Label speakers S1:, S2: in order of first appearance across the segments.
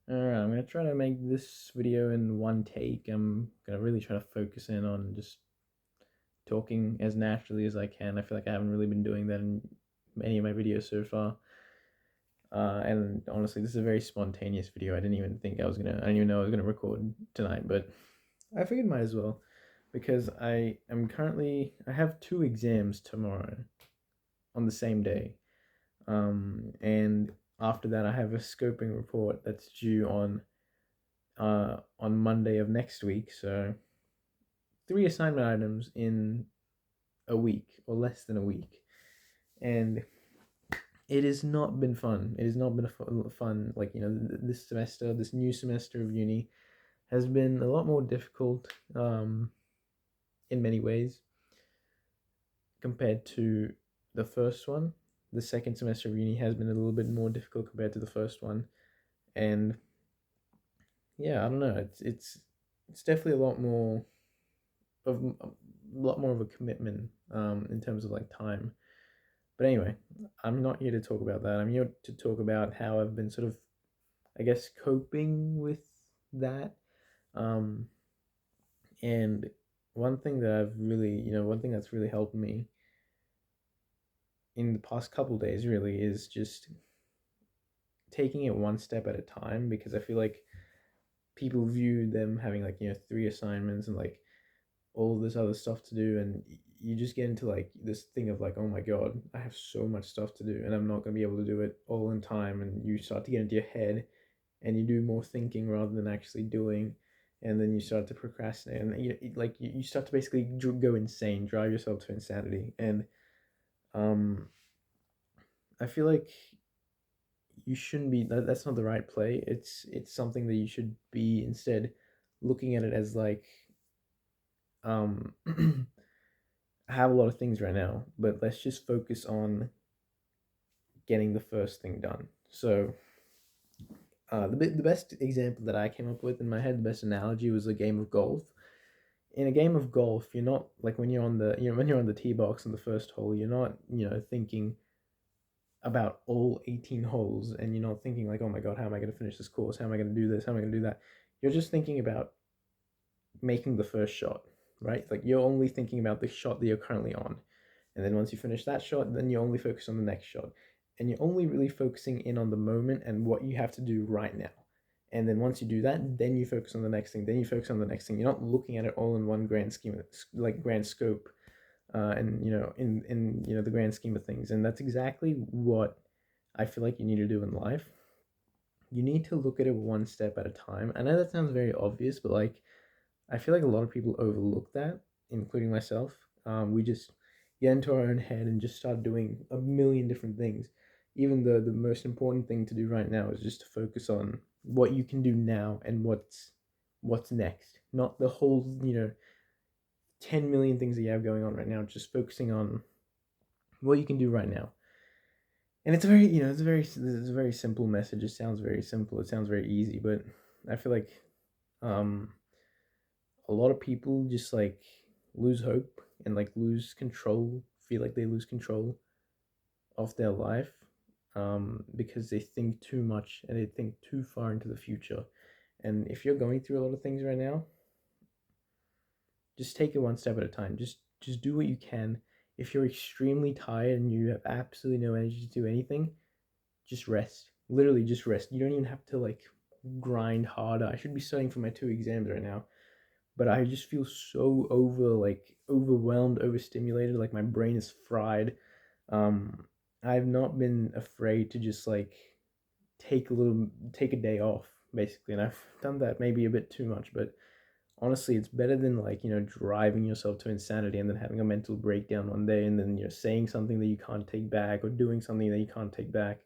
S1: Alright, I'm gonna try to make this video in one take. I'm gonna really try to focus in on just talking as naturally as I can. I feel like I haven't really been doing that in any of my videos so far. And honestly, this is a very spontaneous video. I didn't even know I was gonna record tonight, but I figured might as well because I have two exams tomorrow on the same day. And after that, I have a scoping report that's due on Monday of next week. So three assignment items in a week or less than a week, and it has not been fun. It has not been fun. Like this semester, this new semester of uni has been a lot more difficult in many ways compared to the first one. The second semester of uni has been a little bit more difficult compared to the first one, and yeah, I don't know. It's definitely a lot more of a commitment in terms of like time. But anyway, I'm not here to talk about that. I'm here to talk about how I've been sort of, I guess, coping with that. Um, and one thing that's really helped me in the past couple days really is just taking it one step at a time, because I feel like people view them having like, three assignments and like all this other stuff to do, and you just get into like this thing of like, oh my god, I have so much stuff to do and I'm not going to be able to do it all in time, and you start to get into your head and you do more thinking rather than actually doing, and then you start to procrastinate, and you start to basically go insane, drive yourself to insanity. And um I feel like you shouldn't be that's not the right play. It's something that you should be instead looking at it as like, um I have a lot of things right now, but let's just focus on getting the first thing done. So, the best example that I came up with in my head, the best analogy was a game of golf. In a game of golf, you're not like when you're on the tee box in the first hole, you're not thinking about all 18 holes, and you're not thinking like, oh my god, how am I going to finish this course? How am I going to do this? How am I going to do that? You're just thinking about making the first shot, right? Like you're only thinking about the shot that you're currently on. And then once you finish that shot, then you only focus on the next shot. And you're only really focusing in on the moment and what you have to do right now. And then once you do that, then you focus on the next thing. Then you focus on the next thing. You're not looking at it all in one grand scheme, like grand scope, and in the grand scheme of things. And that's exactly what I feel like you need to do in life. You need to look at it one step at a time. I know that sounds very obvious, but like I feel like a lot of people overlook that, including myself. We just get into our own head and just start doing a million different things, even though the most important thing to do right now is just to focus on what you can do now and what's next, not the whole 10 million things that you have going on right now. Just focusing on what you can do right now. And it's a very simple message. It sounds very simple. It sounds very easy, but I feel like um a lot of people just like lose hope and like lose control, feel like they lose control of their life, because they think too much and they think too far into the future. And if you're going through a lot of things right now, just take it one step at a time. Just do what you can. If you're extremely tired and you have absolutely no energy to do anything, just rest. Literally just rest. You don't even have to like grind harder. I should be studying for my two exams right now, but I just feel so overwhelmed, overstimulated, like my brain is fried. Um, I've not been afraid to just like take a day off basically, and I've done that maybe a bit too much, but honestly, it's better than like driving yourself to insanity and then having a mental breakdown one day and then you're saying something that you can't take back or doing something that you can't take back.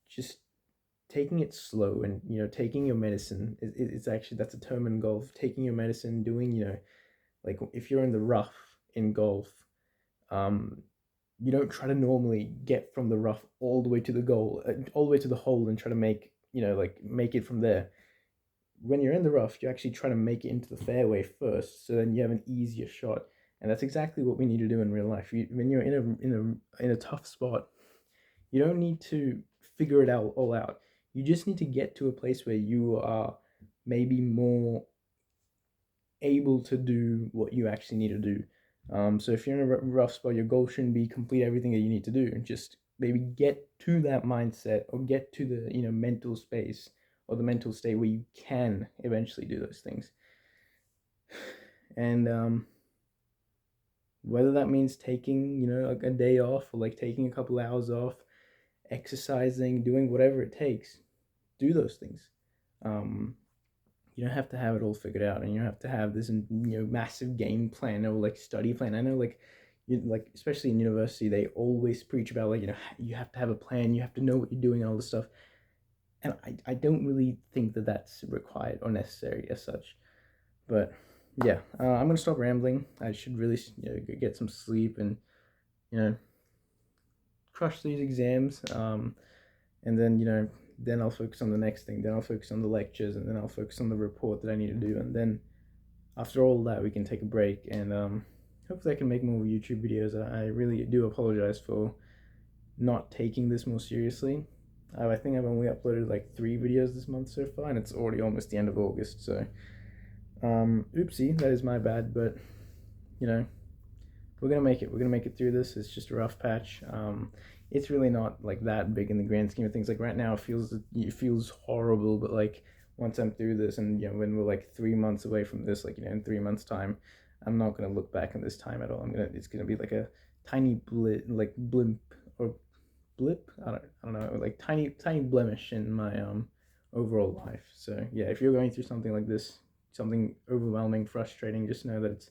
S1: Just taking it slow and taking your medicine. It's actually, that's a term in golf. Taking your medicine, doing like if you're in the rough in golf, um, you don't try to normally get from the rough all the way to the goal, all the way to the hole, and try to make like make it from there. When you're in the rough, you actually try to make it into the fairway first, so then you have an easier shot. And that's exactly what we need to do in real life. When you're in a tough spot, you don't need to figure it out all out. You just need to get to a place where you are maybe more able to do what you actually need to do. So if you're in a rough spot, your goal shouldn't be complete everything that you need to do, and just maybe get to that mindset, or get to the mental space or the mental state where you can eventually do those things. And whether that means taking like a day off, or like taking a couple hours off, exercising, doing whatever it takes, do those things. Um, you don't have to have it all figured out, and you don't have to have this massive game plan or like study plan. I know, like, especially in university, they always preach about, like, you have to have a plan, you have to know what you're doing and all this stuff. And I don't really think that that's required or necessary as such. But yeah, I'm gonna stop rambling. I should really get some sleep and you know crush these exams. And then then I'll focus on the next thing. Then I'll focus on the lectures, and then I'll focus on the report that I need to do. And then after all that, we can take a break, and hopefully I can make more YouTube videos. I really do apologize for not taking this more seriously. I think I've only uploaded like 3 videos this month so far, and it's already almost the end of August. So, oopsie, that is my bad. But you know, we're gonna make it. We're gonna make it through this. It's just a rough patch. It's really not like that big in the grand scheme of things. Like right now, it feels horrible, but like once I'm through this, and when we're like 3 months away from this, like in 3 months' time, I'm not gonna look back on this time at all. It's gonna be like a tiny blimp, or blip. I don't know, like tiny blemish in my overall life. So yeah, if you're going through something like this, something overwhelming, frustrating, just know that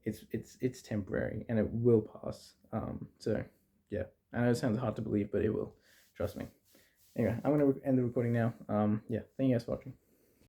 S1: it's temporary, and it will pass. So yeah, I know it sounds hard to believe, but it will. Trust me. Anyway, I'm gonna end the recording now. Yeah, thank you guys for watching.